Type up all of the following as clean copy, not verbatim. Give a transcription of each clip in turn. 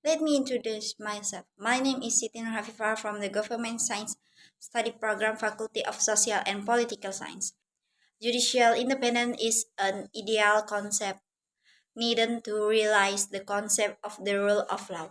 Let me introduce myself. My name is Siti Nur Hafifah from the Government Science Study Program, Faculty of Social and Political Science. Judicial independence is an ideal concept needed to realize the concept of the rule of law.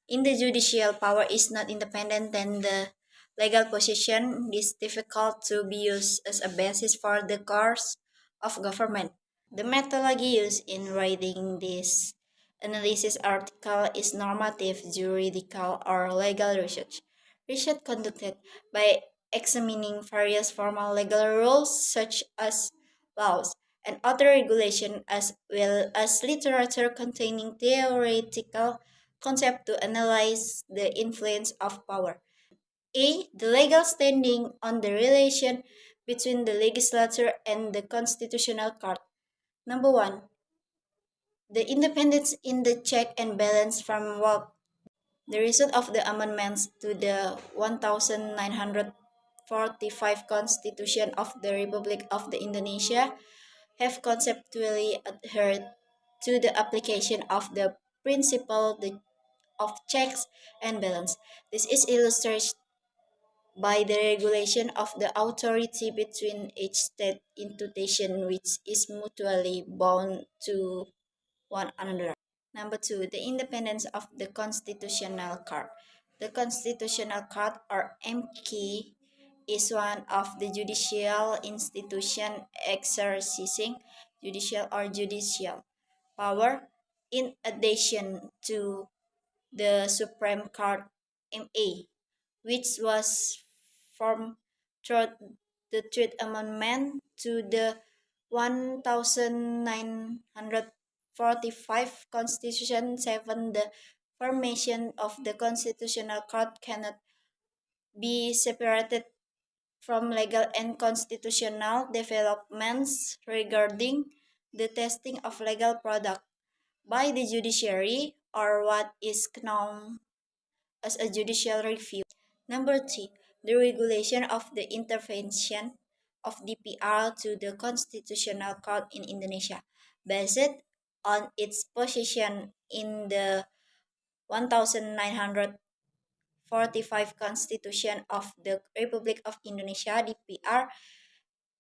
In the judicial power is not independent than the legal position, it is difficult to be used as a basis for the course of government. The methodology used in writing this analysis article is normative, juridical, or legal research. Research conducted by examining various formal legal rules such as laws and other regulation as well as literature containing theoretical concept to analyze the influence of power. A. The legal standing on the relation between the legislature and the constitutional court. Number one, the independence in the check and balance framework. The result of the amendments to the 1945 Constitution of the Republic of the Indonesia have conceptually adhered to the application of the principle of checks and balance. This is illustrated by the regulation of the authority between each state institution which is mutually bound to one another. Number two, the independence of the Constitutional Court. The Constitutional Court, or MK, is one of the judicial institution exercising judicial power in addition to the Supreme Court MA, which was formed through the Third Amendment to the 1945 Constitution. 7. The formation of the Constitutional Court cannot be separated from legal and constitutional developments regarding the testing of legal product by the judiciary, or what is known as a judicial review. Number three, the regulation of the intervention of DPR to the Constitutional Court in Indonesia, based on its position in the 1945 Constitution of the Republic of Indonesia. DPR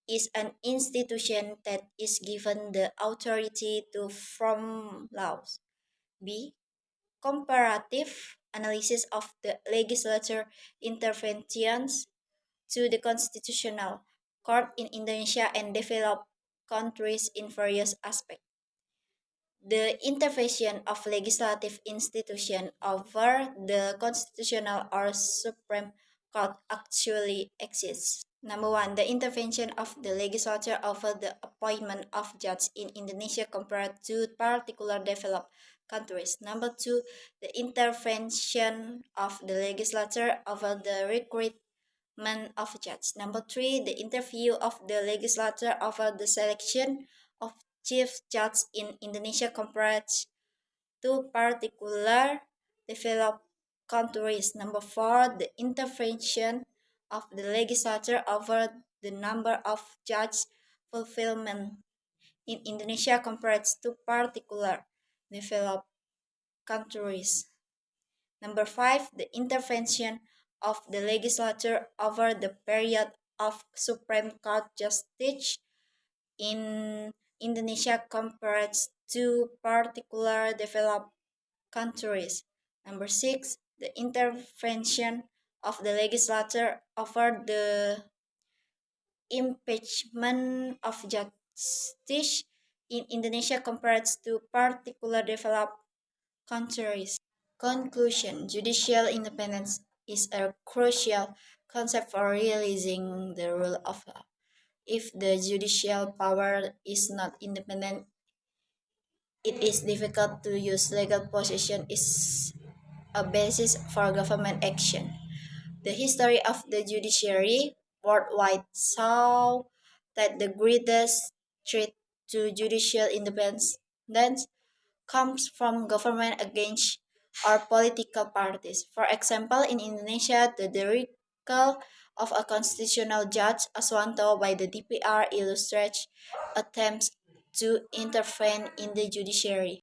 is an institution that is given the authority to form laws. B. Comparative analysis of the legislature interventions to the constitutional court in Indonesia and developed countries in various aspects. The intervention of legislative institution over the constitutional or supreme court actually exists. Number one, the intervention of the legislature over the appointment of judges in Indonesia compared to particular developed countries. Number two, the intervention of the legislature over the recruitment of judges. Number three, the interview of the legislature over the selection of chief judge in Indonesia compared to particular developed countries. Number four, the intervention of the legislature over the number of judge fulfillment in Indonesia compared to particular developed countries. Number five, the intervention of the legislature over the period of Supreme Court justice in Indonesia compared to particular developed countries. Number six, the intervention of the legislature over the impeachment of justice in Indonesia compared to particular developed countries. Conclusion: judicial independence is a crucial concept for realizing the rule of law. If the judicial power is not independent, it is difficult to use legal position is a basis for government action. The history of the judiciary worldwide saw that the greatest threat to judicial independence comes from government against or political parties. For example, in Indonesia, the recall of a constitutional judge Aswanto by the DPR illustrates attempts to intervene in the judiciary.